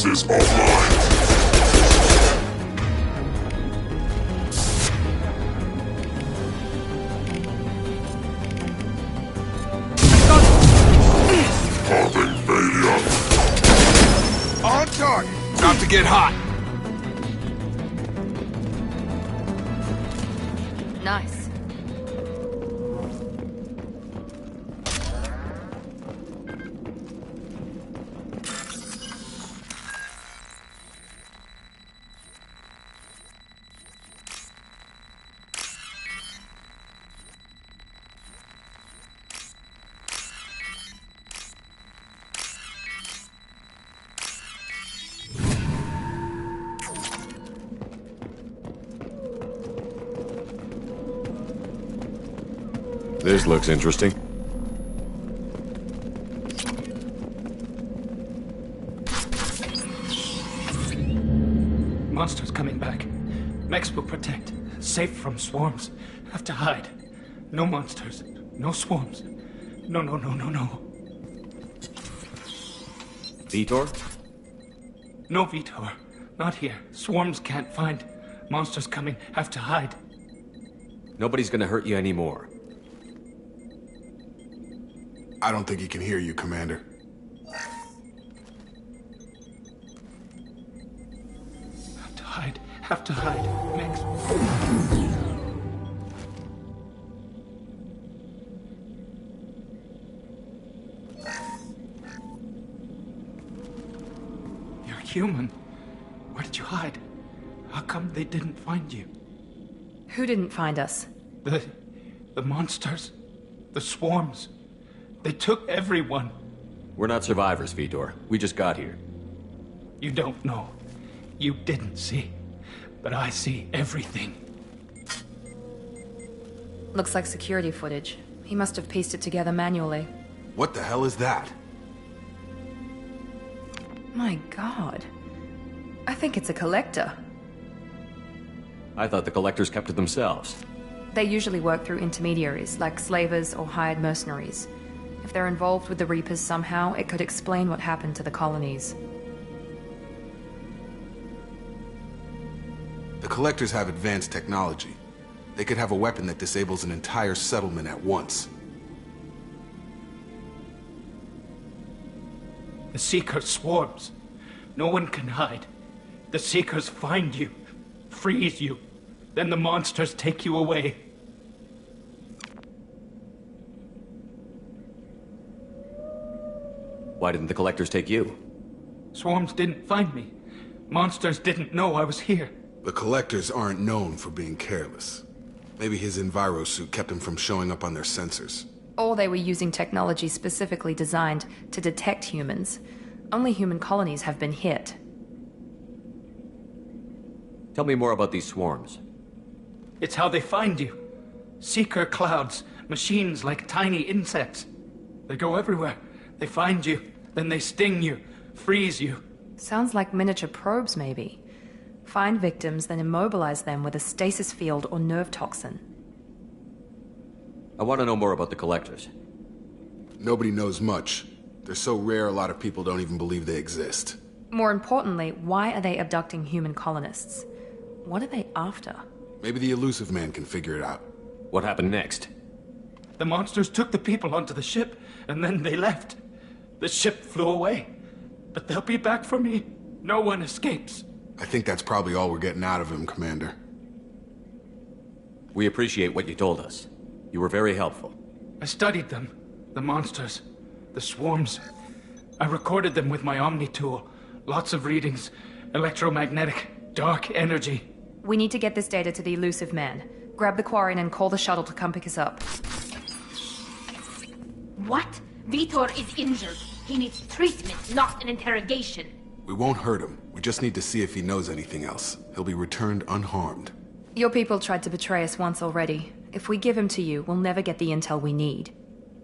defenses offline. Popping failure. On target. About to get hot. Nice. This looks interesting. Monsters coming back. Mex will protect. Safe from swarms. Have to hide. No monsters. No swarms. No. Vitor? No Vitor. Not here. Swarms can't find. Monsters coming. Have to hide. Nobody's gonna hurt you anymore. I don't think he can hear you, Commander. Have to hide. Have to hide. Mex. You're human. Where did you hide? How come they didn't find you? Who didn't find us? The monsters. The swarms. They took everyone. We're not survivors, Vitor. We just got here. You don't know. You didn't see. But I see everything. Looks like security footage. He must have pieced it together manually. What the hell is that? My god. I think it's a collector. I thought the collectors kept it themselves. They usually work through intermediaries, like slavers or hired mercenaries. If they're involved with the Reapers somehow, it could explain what happened to the colonies. The Collectors have advanced technology. They could have a weapon that disables an entire settlement at once. The Seeker swarms. No one can hide. The Seekers find you, freeze you, then the monsters take you away. Why didn't the collectors take you? Swarms didn't find me. Monsters didn't know I was here. The Collectors aren't known for being careless. Maybe his Enviro suit kept him from showing up on their sensors. Or they were using technology specifically designed to detect humans. Only human colonies have been hit. Tell me more about these swarms. It's how they find you. Seeker clouds, machines like tiny insects. They go everywhere. They find you, then they sting you, freeze you. Sounds like miniature probes, maybe. Find victims, then immobilize them with a stasis field or nerve toxin. I want to know more about the collectors. Nobody knows much. They're so rare a lot of people don't even believe they exist. More importantly, why are they abducting human colonists? What are they after? Maybe the Elusive Man can figure it out. What happened next? The monsters took the people onto the ship, and then they left. The ship flew away. But they'll be back for me. No one escapes. I think that's probably all we're getting out of him, Commander. We appreciate what you told us. You were very helpful. I studied them. The monsters. The swarms. I recorded them with my Omni tool. Lots of readings. Electromagnetic. Dark energy. We need to get this data to the Elusive Man. Grab the Quarren and call the shuttle to come pick us up. What? Vitor is injured. He needs treatment, not an interrogation. We won't hurt him. We just need to see if he knows anything else. He'll be returned unharmed. Your people tried to betray us once already. If we give him to you, we'll never get the intel we need.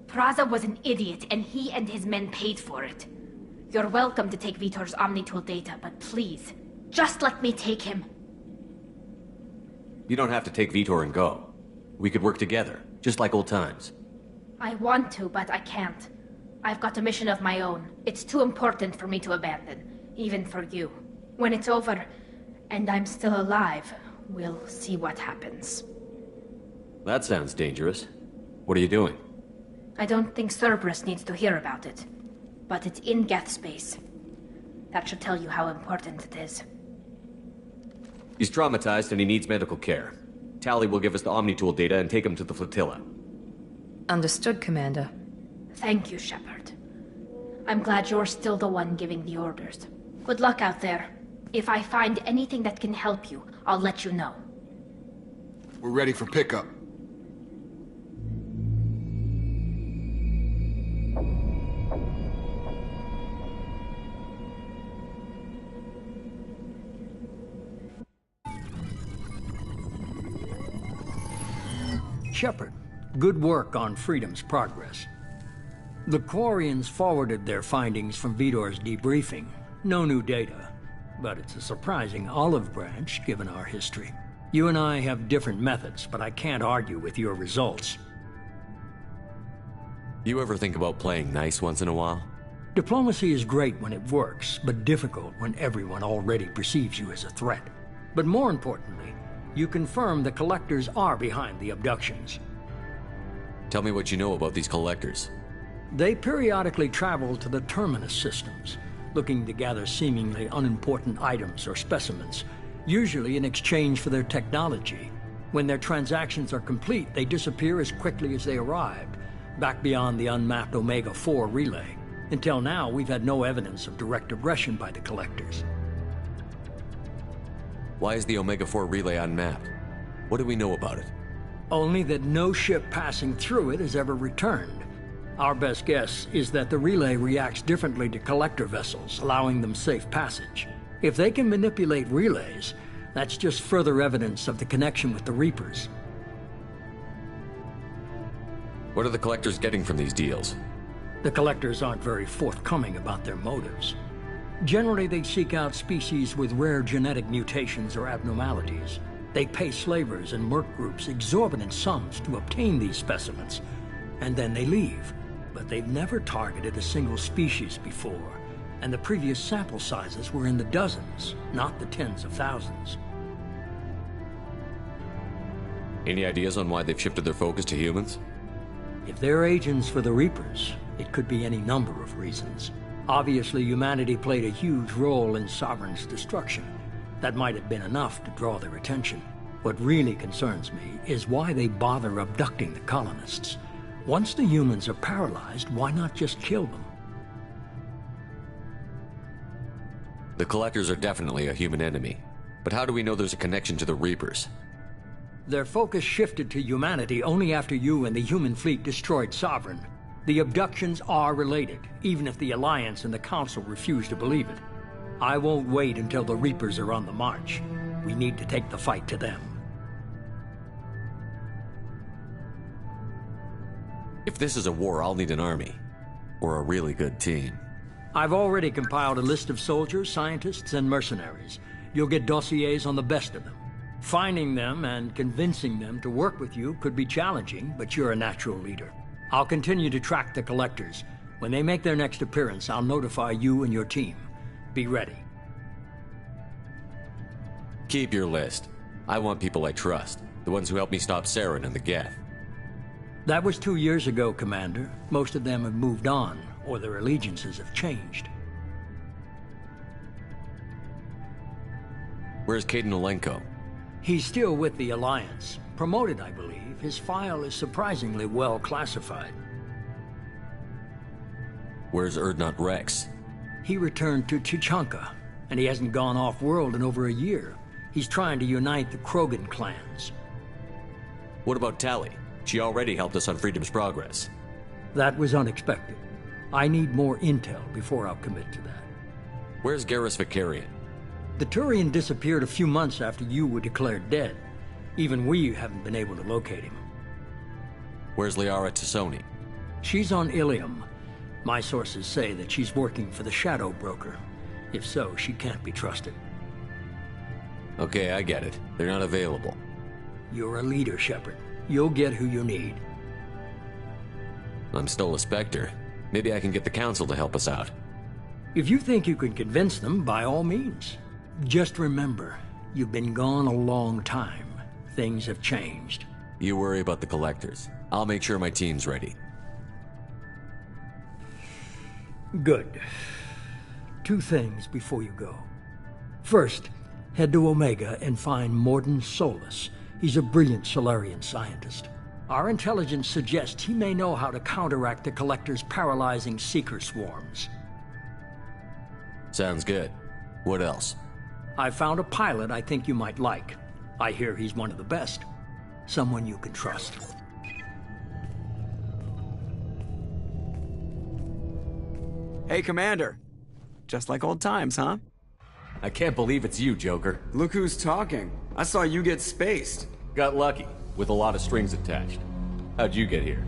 Praza was an idiot, and he and his men paid for it. You're welcome to take Vitor's Omnitool data, but please, just let me take him. You don't have to take Vitor and go. We could work together, just like old times. I want to, but I can't. I've got a mission of my own. It's too important for me to abandon. Even for you. When it's over, and I'm still alive, we'll see what happens. That sounds dangerous. What are you doing? I don't think Cerberus needs to hear about it. But it's in Geth space. That should tell you how important it is. He's traumatized and he needs medical care. Tali will give us the Omnitool data and take him to the flotilla. Understood, Commander. Thank you, Shepard. I'm glad you're still the one giving the orders. Good luck out there. If I find anything that can help you, I'll let you know. We're ready for pickup. Shepard, good work on Freedom's progress. The Quarians forwarded their findings from Vitor's debriefing. No new data, but it's a surprising olive branch given our history. You and I have different methods, but I can't argue with your results. You ever think about playing nice once in a while? Diplomacy is great when it works, but difficult when everyone already perceives you as a threat. But more importantly, you confirm the Collectors are behind the abductions. Tell me what you know about these Collectors. They periodically travel to the Terminus systems, looking to gather seemingly unimportant items or specimens, usually in exchange for their technology. When their transactions are complete, they disappear as quickly as they arrived, back beyond the unmapped Omega-4 relay. Until now, we've had no evidence of direct aggression by the Collectors. Why is the Omega-4 relay unmapped? What do we know about it? Only that no ship passing through it has ever returned. Our best guess is that the relay reacts differently to Collector vessels, allowing them safe passage. If they can manipulate relays, that's just further evidence of the connection with the Reapers. What are the Collectors getting from these deals? The Collectors aren't very forthcoming about their motives. Generally, they seek out species with rare genetic mutations or abnormalities. They pay slavers and merc groups exorbitant sums to obtain these specimens, and then they leave. But they've never targeted a single species before, and the previous sample sizes were in the dozens, not the tens of thousands. Any ideas on why they've shifted their focus to humans? If they're agents for the Reapers, it could be any number of reasons. Obviously, humanity played a huge role in Sovereign's destruction. That might have been enough to draw their attention. What really concerns me is why they bother abducting the colonists. Once the humans are paralyzed, why not just kill them? The Collectors are definitely a human enemy. But how do we know there's a connection to the Reapers? Their focus shifted to humanity only after you and the human fleet destroyed Sovereign. The abductions are related, even if the Alliance and the Council refuse to believe it. I won't wait until the Reapers are on the march. We need to take the fight to them. If this is a war, I'll need an army. Or a really good team. I've already compiled a list of soldiers, scientists, and mercenaries. You'll get dossiers on the best of them. Finding them and convincing them to work with you could be challenging, but you're a natural leader. I'll continue to track the Collectors. When they make their next appearance, I'll notify you and your team. Be ready. Keep your list. I want people I trust. The ones who helped me stop Saren and the Geth. That was 2 years ago, Commander. Most of them have moved on, or their allegiances have changed. Where's Kaidan Alenko? He's still with the Alliance. Promoted, I believe. His file is surprisingly well classified. Where's Urdnot Rex? He returned to Tuchanka, and he hasn't gone off-world in over a year. He's trying to unite the Krogan clans. What about Tali? She already helped us on Freedom's progress. That was unexpected. I need more intel before I'll commit to that. Where's Garrus Vakarian? The Turian disappeared a few months after you were declared dead. Even we haven't been able to locate him. Where's Liara T'Soni? She's on Ilium. My sources say that she's working for the Shadow Broker. If so, she can't be trusted. Okay, I get it. They're not available. You're a leader, Shepard. You'll get who you need. I'm still a Spectre. Maybe I can get the Council to help us out. If you think you can convince them, by all means. Just remember, you've been gone a long time. Things have changed. You worry about the collectors. I'll make sure my team's ready. Good. 2 things before you go. First, head to Omega and find Mordin Solus. He's a brilliant Solarian scientist. Our intelligence suggests he may know how to counteract the Collector's paralyzing Seeker swarms. Sounds good. What else? I found a pilot I think you might like. I hear he's one of the best. Someone you can trust. Hey, Commander. Just like old times, huh? I can't believe it's you, Joker. Look who's talking. I saw you get spaced. Got lucky, with a lot of strings attached. How'd you get here?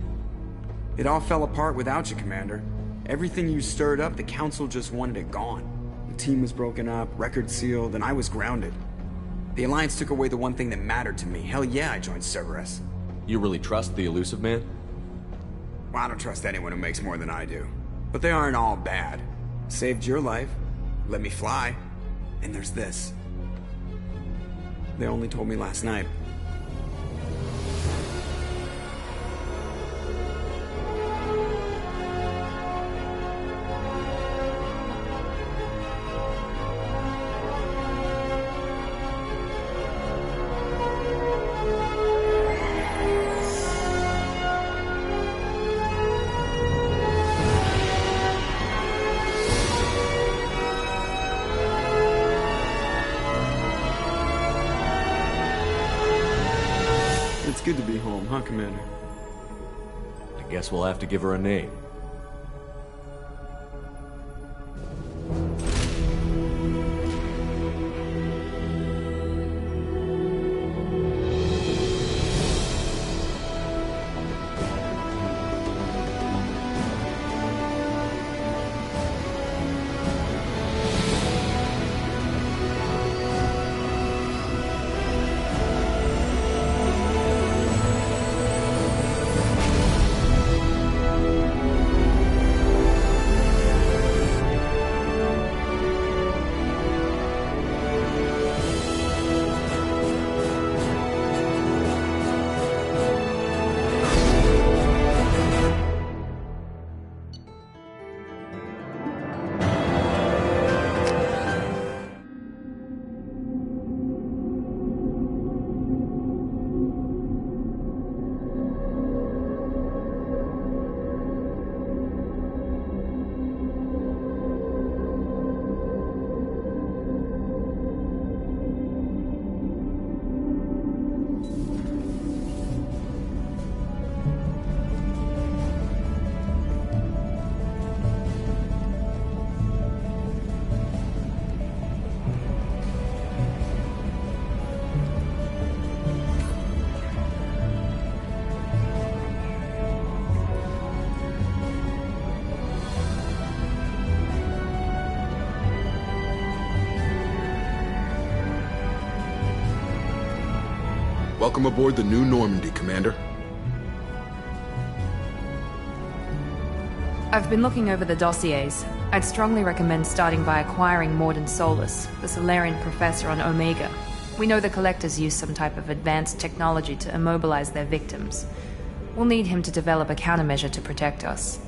It all fell apart without you, Commander. Everything you stirred up, the Council just wanted it gone. The team was broken up, record sealed, and I was grounded. The Alliance took away the one thing that mattered to me. Hell yeah, I joined Cerberus. You really trust the Illusive Man? Well, I don't trust anyone who makes more than I do. But they aren't all bad. Saved your life, let me fly, and there's this. They only told me last night. It's good to be home, huh, Commander? I guess we'll have to give her a name. Welcome aboard the New Normandy, Commander. I've been looking over the dossiers. I'd strongly recommend starting by acquiring Mordin Solus, the Solarian professor on Omega. We know the Collectors use some type of advanced technology to immobilize their victims. We'll need him to develop a countermeasure to protect us.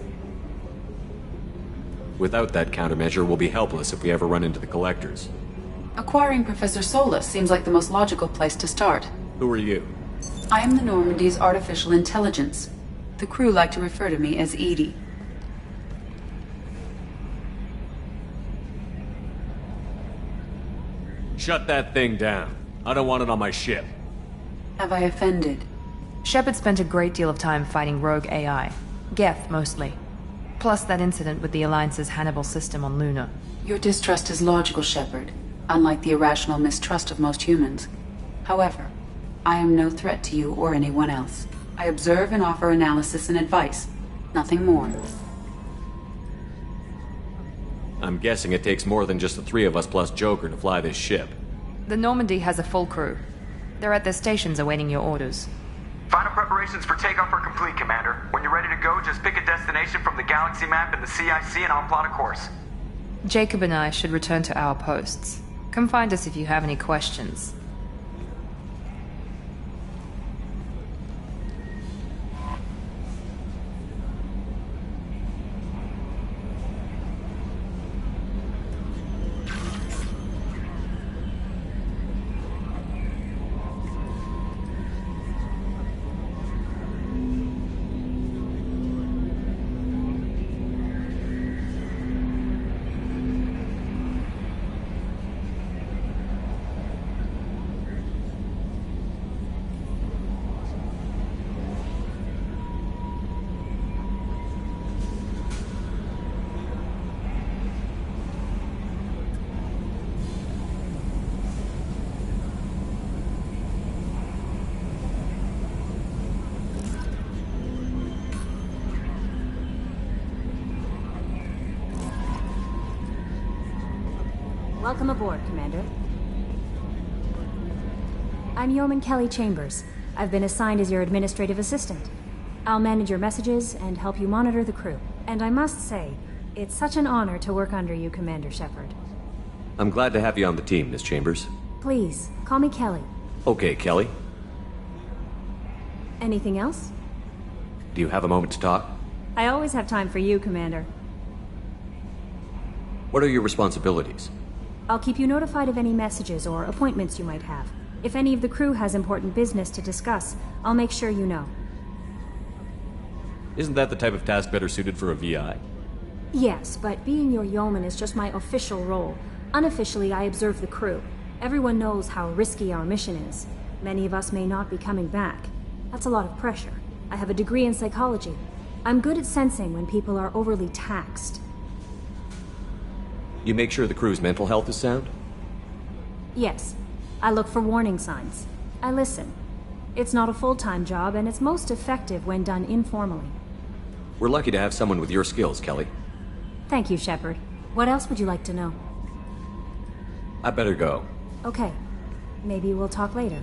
Without that countermeasure, we'll be helpless if we ever run into the Collectors. Acquiring Professor Solus seems like the most logical place to start. Who are you? I am the Normandy's artificial intelligence. The crew like to refer to me as EDI. Shut that thing down. I don't want it on my ship. Have I offended? Shepard spent a great deal of time fighting rogue AI. Geth, mostly. Plus that incident with the Alliance's Hannibal system on Luna. Your distrust is logical, Shepard, unlike the irrational mistrust of most humans. However, I am no threat to you or anyone else. I observe and offer analysis and advice. Nothing more. I'm guessing it takes more than just the 3 of us plus Joker to fly this ship. The Normandy has a full crew. They're at their stations awaiting your orders. Final preparations for takeoff are complete, Commander. When you're ready to go, just pick a destination from the galaxy map and the CIC and I'll plot a course. Jacob and I should return to our posts. Come find us if you have any questions. Welcome aboard, Commander. I'm Yeoman Kelly Chambers. I've been assigned as your administrative assistant. I'll manage your messages and help you monitor the crew. And I must say, it's such an honor to work under you, Commander Shepard. I'm glad to have you on the team, Miss Chambers. Please, call me Kelly. Okay, Kelly. Anything else? Do you have a moment to talk? I always have time for you, Commander. What are your responsibilities? I'll keep you notified of any messages or appointments you might have. If any of the crew has important business to discuss, I'll make sure you know. Isn't that the type of task better suited for a VI? Yes, but being your yeoman is just my official role. Unofficially, I observe the crew. Everyone knows how risky our mission is. Many of us may not be coming back. That's a lot of pressure. I have a degree in psychology. I'm good at sensing when people are overly taxed. You make sure the crew's mental health is sound? Yes. I look for warning signs. I listen. It's not a full-time job, and it's most effective when done informally. We're lucky to have someone with your skills, Kelly. Thank you, Shepard. What else would you like to know? I better go. Okay. Maybe we'll talk later.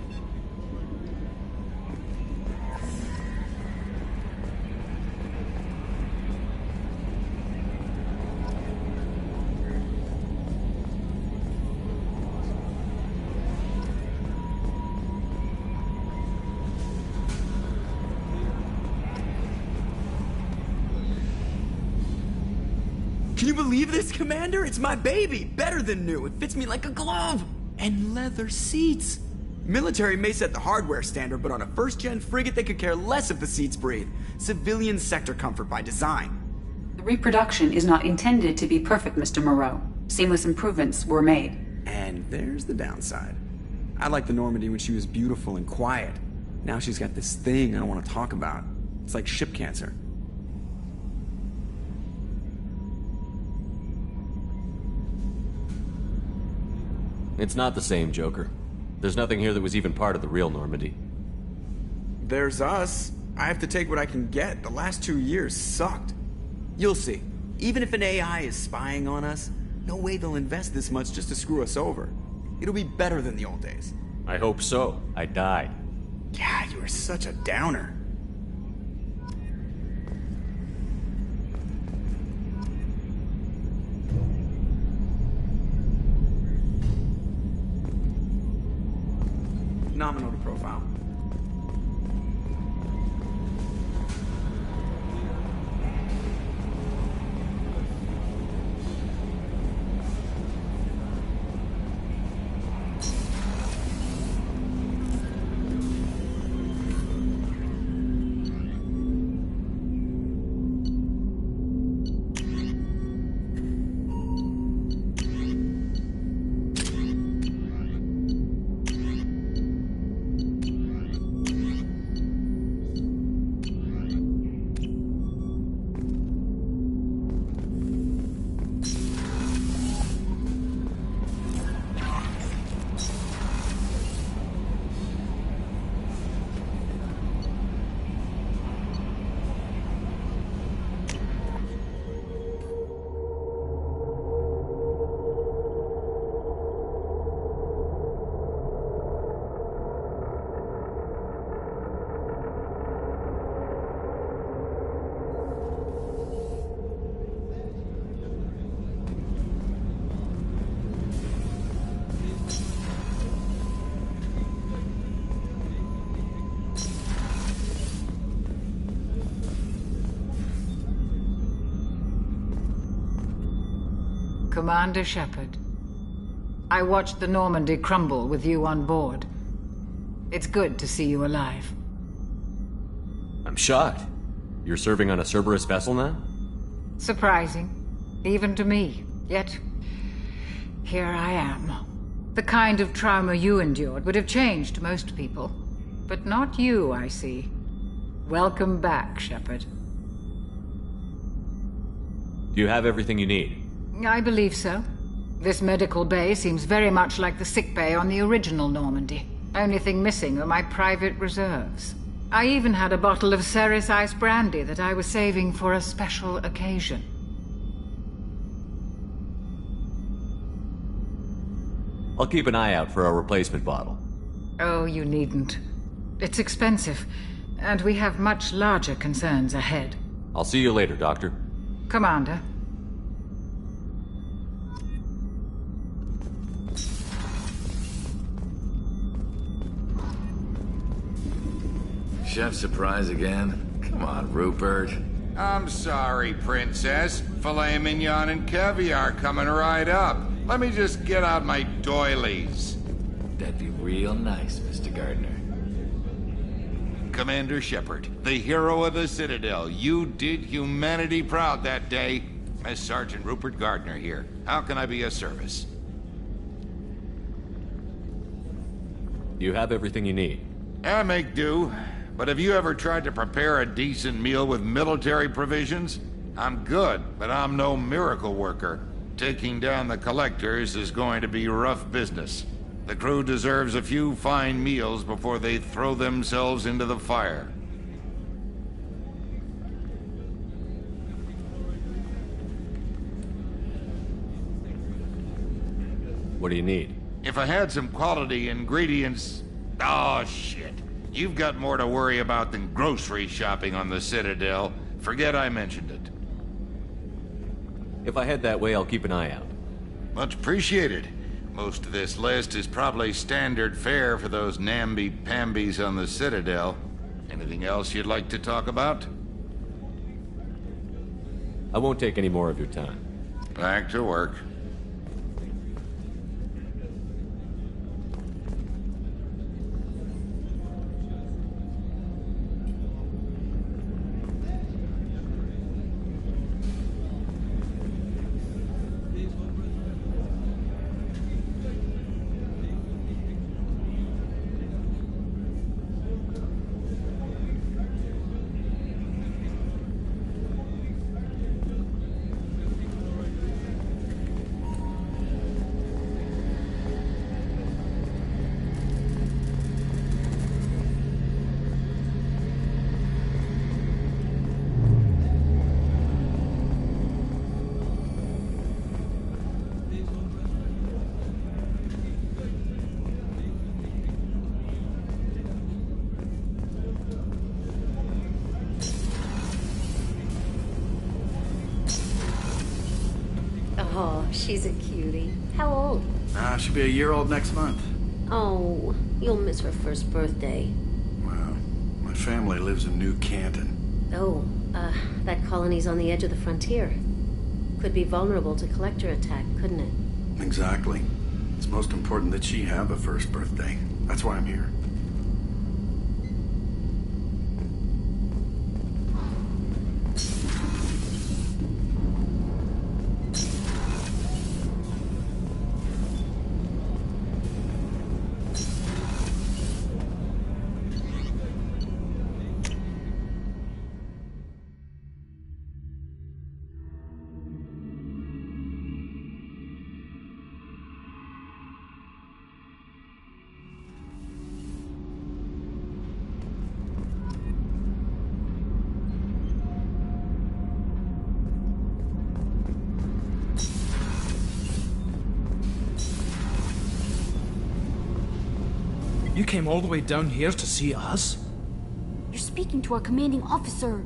Can you believe this, Commander? It's my baby! Better than new. It fits me like a glove! And leather seats! Military may set the hardware standard, but on a first-gen frigate they could care less if the seats breathe. Civilian sector comfort by design. The reproduction is not intended to be perfect, Mr. Moreau. Seamless improvements were made. And there's the downside. I liked the Normandy when she was beautiful and quiet. Now she's got this thing I don't want to talk about. It's like ship cancer. It's not the same, Joker. There's nothing here that was even part of the real Normandy. There's us. I have to take what I can get. The last 2 years sucked. You'll see. Even if an AI is spying on us, no way they'll invest this much just to screw us over. It'll be better than the old days. I hope so. I died. Yeah, you are such a downer. Nominal to profile. Commander Shepard. I watched the Normandy crumble with you on board. It's good to see you alive. I'm shocked. You're serving on a Cerberus vessel now? Surprising, even to me. Yet, here I am. The kind of trauma you endured would have changed most people. But not you, I see. Welcome back, Shepard. Do you have everything you need? I believe so. This medical bay seems very much like the sick bay on the original Normandy. Only thing missing are my private reserves. I even had a bottle of Ceres Ice brandy that I was saving for a special occasion. I'll keep an eye out for a replacement bottle. Oh, you needn't. It's expensive, and we have much larger concerns ahead. I'll see you later, Doctor. Commander. Chef surprise again? Come on, Rupert. I'm sorry, Princess. Filet mignon and caviar coming right up. Let me just get out my doilies. That'd be real nice, Mr. Gardner. Commander Shepard, the hero of the Citadel. You did humanity proud that day. As Sergeant Rupert Gardner here. How can I be of service? You have everything you need. I make do. But have you ever tried to prepare a decent meal with military provisions? I'm good, but I'm no miracle worker. Taking down the Collectors is going to be rough business. The crew deserves a few fine meals before they throw themselves into the fire. What do you need? If I had some quality ingredients... Oh, shit. You've got more to worry about than grocery shopping on the Citadel. Forget I mentioned it. If I head that way, I'll keep an eye out. Much appreciated. Most of this list is probably standard fare for those namby-pambies on the Citadel. Anything else you'd like to talk about? I won't take any more of your time. Back to work. Oh, she's a cutie. How old? She'll be a year old next month. Oh, you'll miss her first birthday. Well, my family lives in New Canton. Oh, that colony's on the edge of the frontier. Could be vulnerable to Collector attack, couldn't it? Exactly. It's most important that she have a first birthday. That's why I'm here. You came all the way down here to see us? You're speaking to our commanding officer.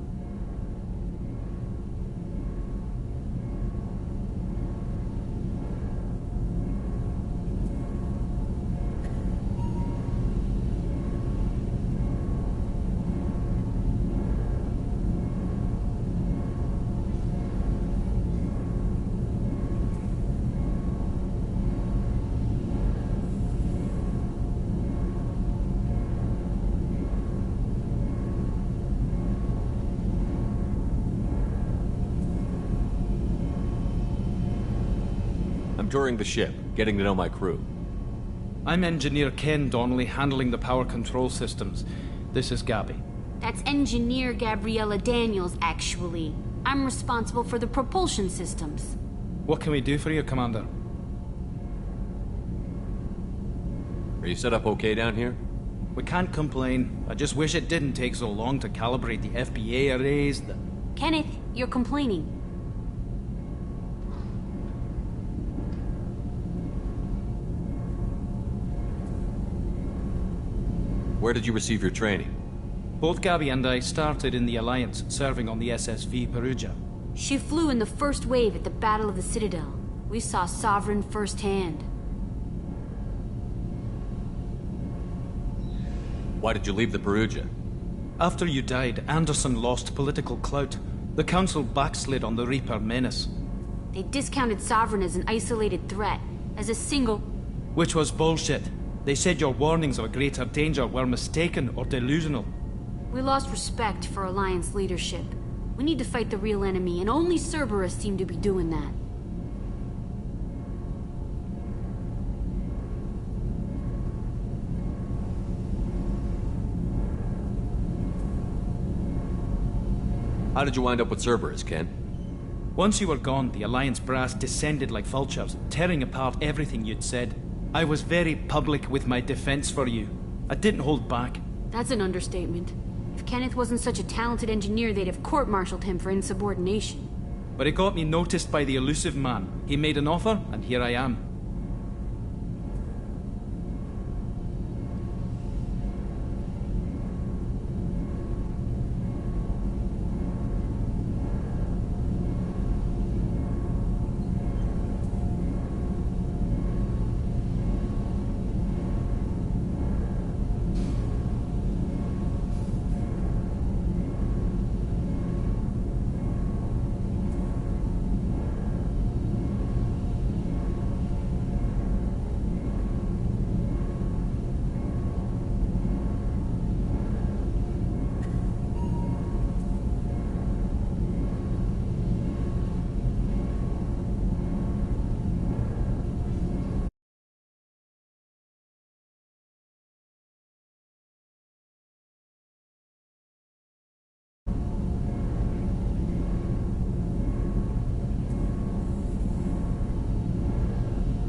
touring the ship, getting to know my crew. I'm Engineer Ken Donnelly, handling the power control systems. This is Gabby. That's Engineer Gabriella Daniels, actually. I'm responsible for the propulsion systems. What can we do for you, Commander? Are you set up okay down here? We can't complain. I just wish it didn't take so long to calibrate the FBA arrays. Kenneth, you're complaining. Where did you receive your training? Both Gabby and I started in the Alliance, serving on the SSV Perugia. She flew in the first wave at the Battle of the Citadel. We saw Sovereign firsthand. Why did you leave the Perugia? After you died, Anderson lost political clout. The Council backslid on the Reaper menace. They discounted Sovereign as an isolated threat, as a single... Which was bullshit. They said your warnings of a greater danger were mistaken or delusional. We lost respect for Alliance leadership. We need to fight the real enemy, and only Cerberus seem to be doing that. How did you wind up with Cerberus, Ken? Once you were gone, the Alliance brass descended like vultures, tearing apart everything you'd said. I was very public with my defense for you. I didn't hold back. That's an understatement. If Kenneth wasn't such a talented engineer, they'd have court-martialed him for insubordination. But it got me noticed by the elusive man. He made an offer, and here I am.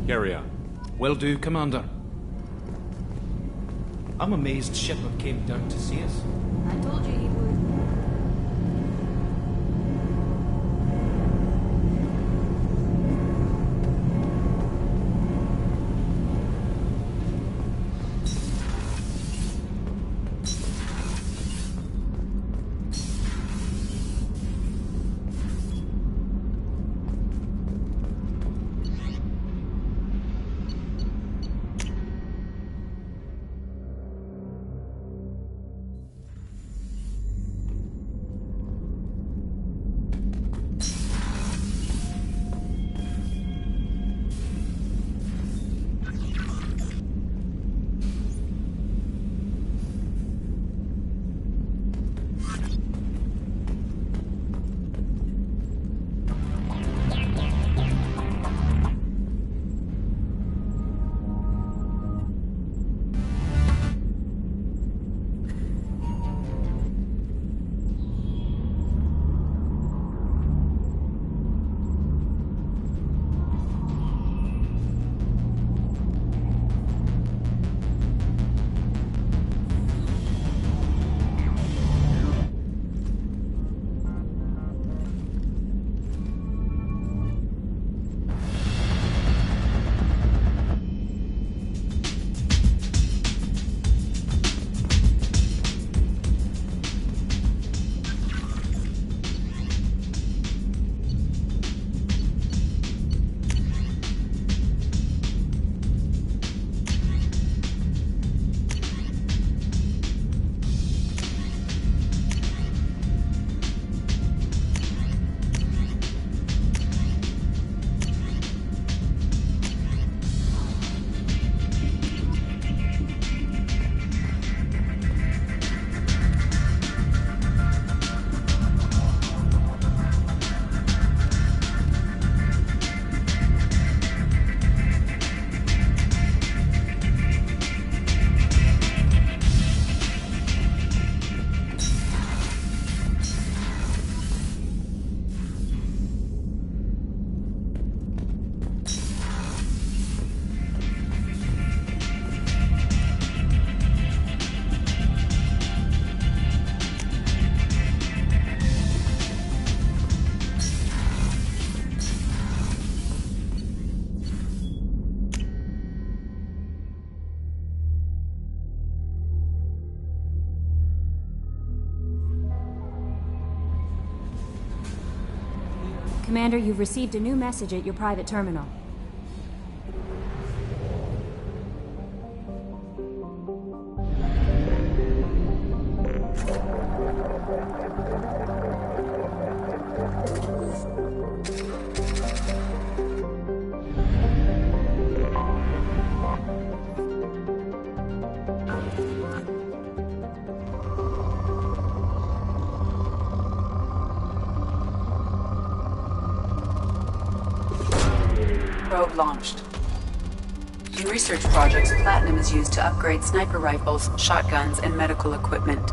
Carry on. Will do, Commander. I'm amazed Shepard came down to see us. I told you he would. Commander, you've received a new message at your private terminal. Probe launched. In research projects, platinum is used to upgrade sniper rifles, shotguns, and medical equipment.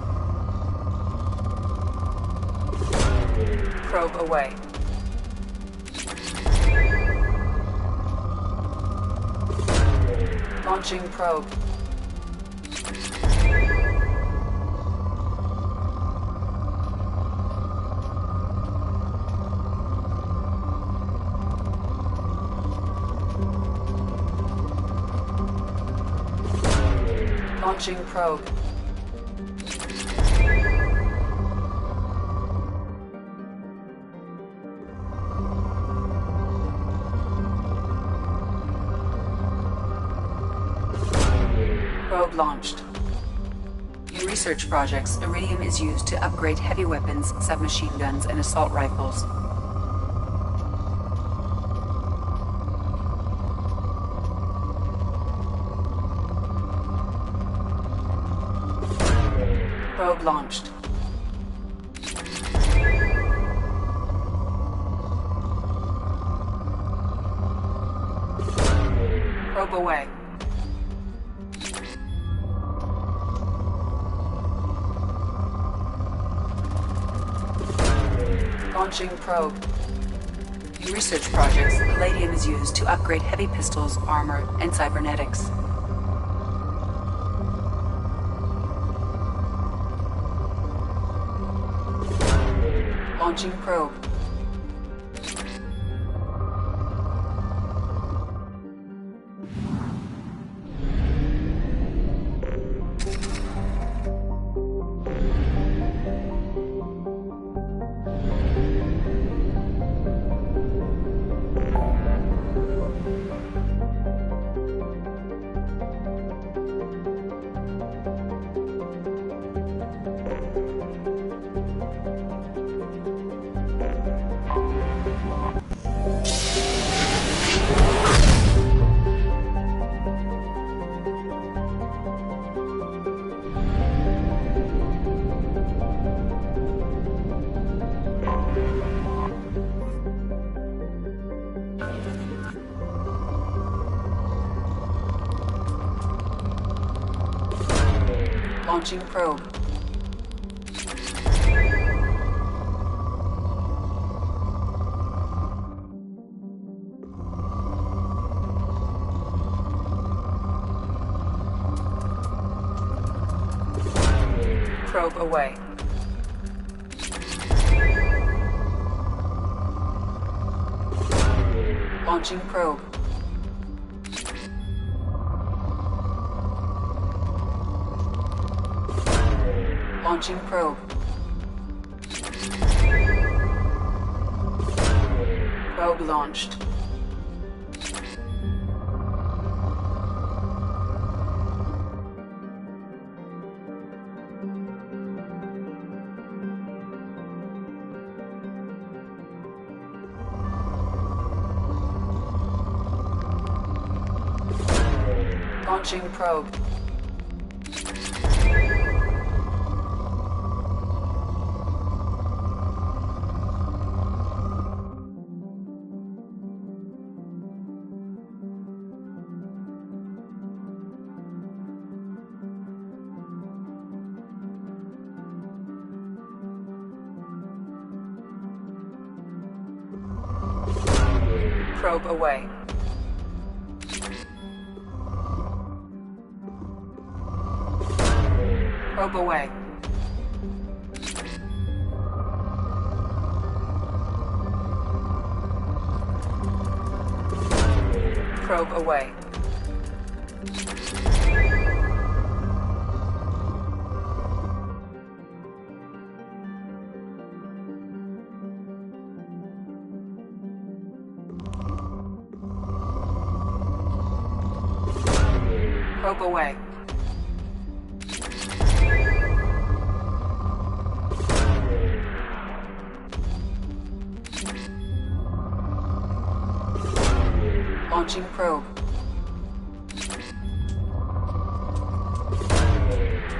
Probe away. Launching probe. Launching probe. Probe launched. In research projects, iridium is used to upgrade heavy weapons, submachine guns, and assault rifles. Probe launched. Probe away. Launching probe. In research projects, palladium is used to upgrade heavy pistols, armor, and cybernetics. Launching probe. Launching probe. Probe away. Launching probe. Launching probe. Probe launched. Launching probe. Probe away. Probe away. Probe away. Probe away. Launching probe.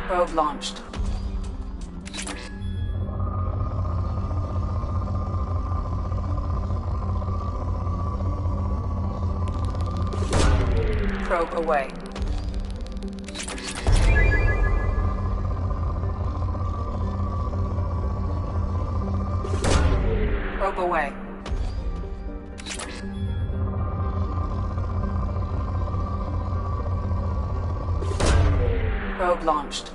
Probe launched. Probe away. Probe away. Probe launched.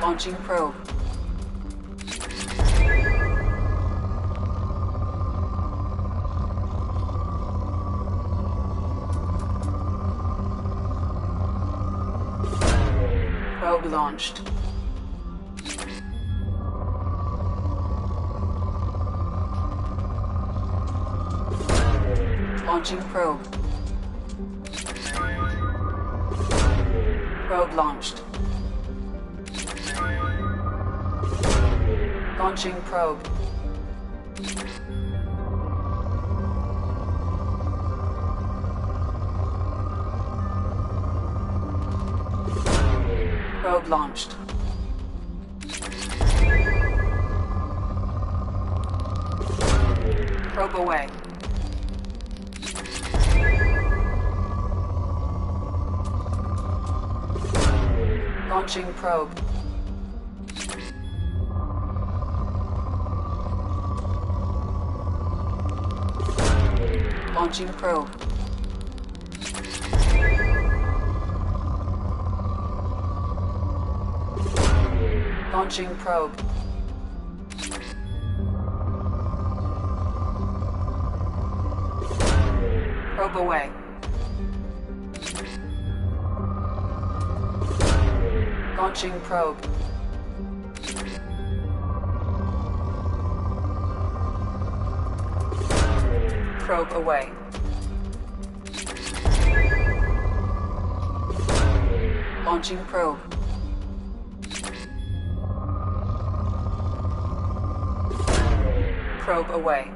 Launching probe. Probe launched. Launching probe. Probe launched. Launching probe. Probe launched. Probe away. Launching probe. Launching probe. Launching probe. Probe away. Launching probe. Probe away. Launching probe. Probe away.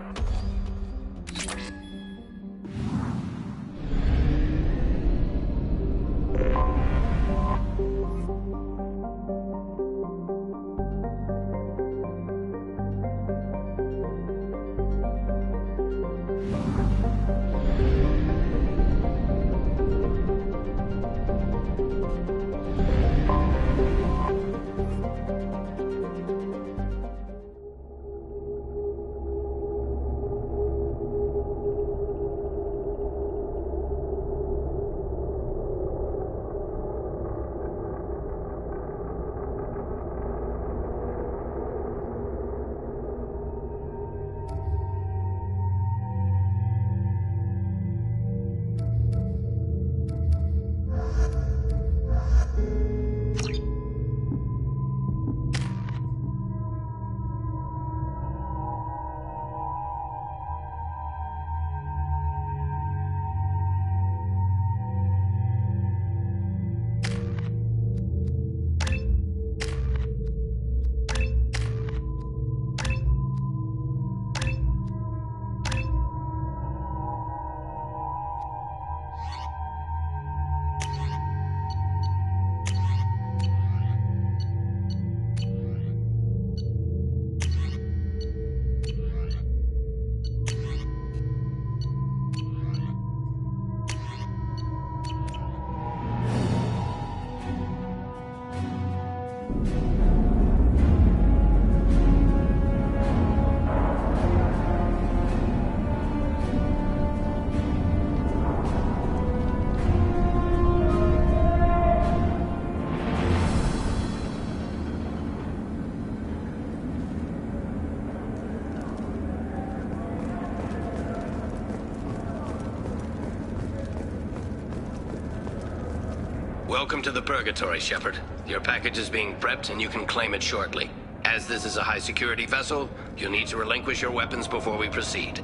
Welcome to the Purgatory, Shepard. Your package is being prepped and you can claim it shortly. As this is a high-security vessel, you'll need to relinquish your weapons before we proceed.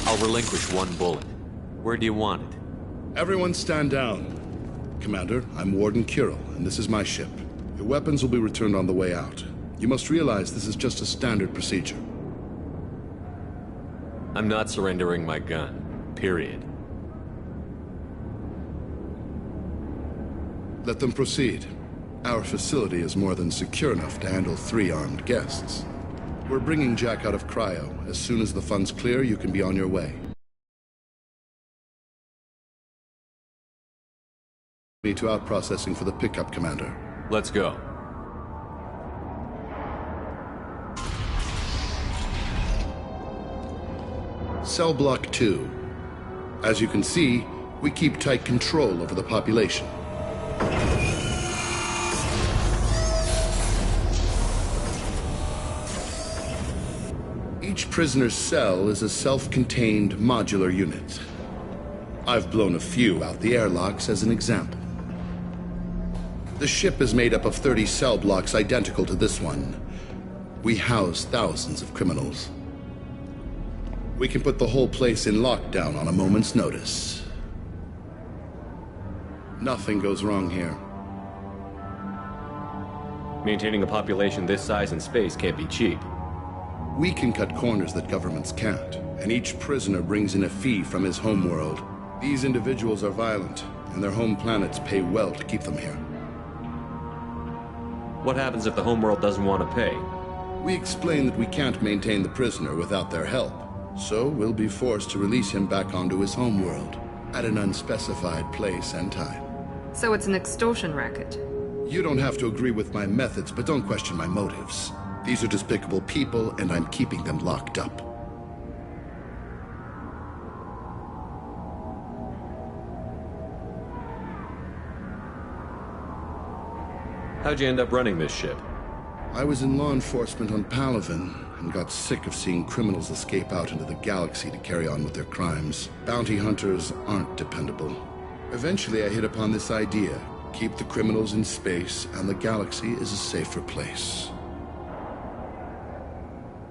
I'll relinquish one bullet. Where do you want it? Everyone stand down. Commander, I'm Warden Kirill, and this is my ship. Your weapons will be returned on the way out. You must realize this is just a standard procedure. I'm not surrendering my gun. Period. Let them proceed. Our facility is more than secure enough to handle 3 armed guests. We're bringing Jack out of cryo. As soon as the funds clear, you can be on your way. Me to out-processing for the pickup, Commander. Let's go. Cell Block 2. As you can see, we keep tight control over the population. Each prisoner's cell is a self-contained modular unit. I've blown a few out the airlocks as an example. The ship is made up of 30 cell blocks identical to this one. We house thousands of criminals. We can put the whole place in lockdown on a moment's notice. Nothing goes wrong here. Maintaining a population this size in space can't be cheap. We can cut corners that governments can't, and each prisoner brings in a fee from his homeworld. These individuals are violent, and their home planets pay well to keep them here. What happens if the homeworld doesn't want to pay? We explain that we can't maintain the prisoner without their help, so we'll be forced to release him back onto his homeworld at an unspecified place and time. So it's an extortion racket. You don't have to agree with my methods, but don't question my motives. These are despicable people, and I'm keeping them locked up. How'd you end up running this ship? I was in law enforcement on Palaven and got sick of seeing criminals escape out into the galaxy to carry on with their crimes. Bounty hunters aren't dependable. Eventually I hit upon this idea. Keep the criminals in space and the galaxy is a safer place.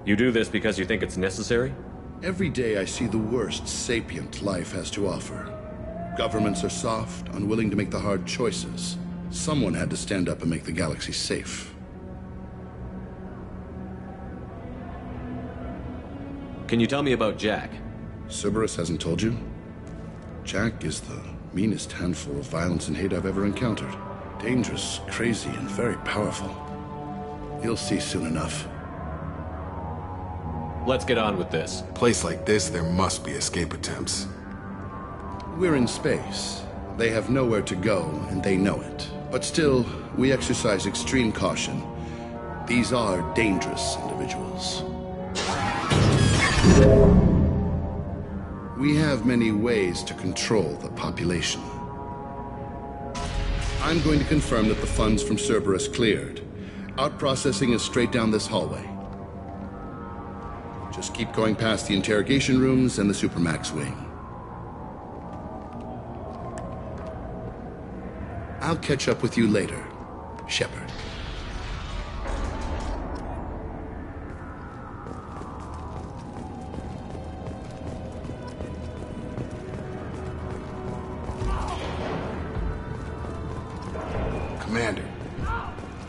You do this because you think it's necessary? Every day I see the worst sapient life has to offer. Governments are soft, unwilling to make the hard choices. Someone had to stand up and make the galaxy safe. Can you tell me about Jack? Cerberus hasn't told you? Jack is the meanest handful of violence and hate I've ever encountered. Dangerous, crazy, and very powerful. You'll see soon enough. Let's get on with this. A place like this, there must be escape attempts. We're in space. They have nowhere to go, and they know it. But still, we exercise extreme caution. These are dangerous individuals. We have many ways to control the population. I'm going to confirm that the funds from Cerberus cleared. Out-processing is straight down this hallway. Just keep going past the interrogation rooms and the Supermax wing. I'll catch up with you later, Shepard. Commander,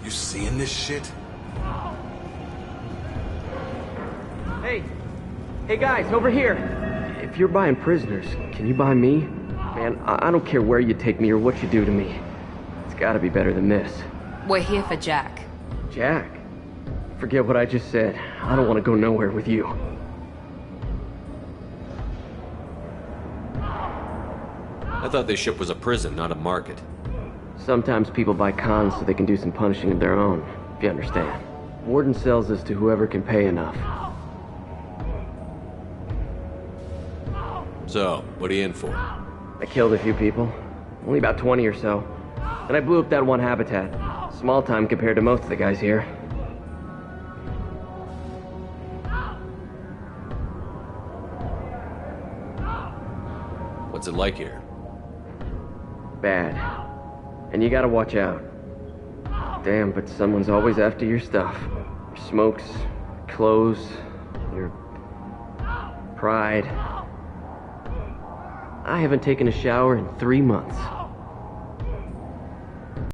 you seeing this shit? Hey guys, over here! If you're buying prisoners, can you buy me? Man, I don't care where you take me or what you do to me. It's gotta be better than this. We're here for Jack. Jack? Forget what I just said. I don't want to go nowhere with you. I thought this ship was a prison, not a market. Sometimes people buy cons so they can do some punishing of their own, if you understand. Warden sells this to whoever can pay enough. So, what are you in for? I killed a few people. Only about 20 or so. And I blew up that one habitat. Small time compared to most of the guys here. What's it like here? Bad. And you gotta watch out. Damn, but someone's always after your stuff. Your smokes, your clothes, your pride. I haven't taken a shower in 3 months.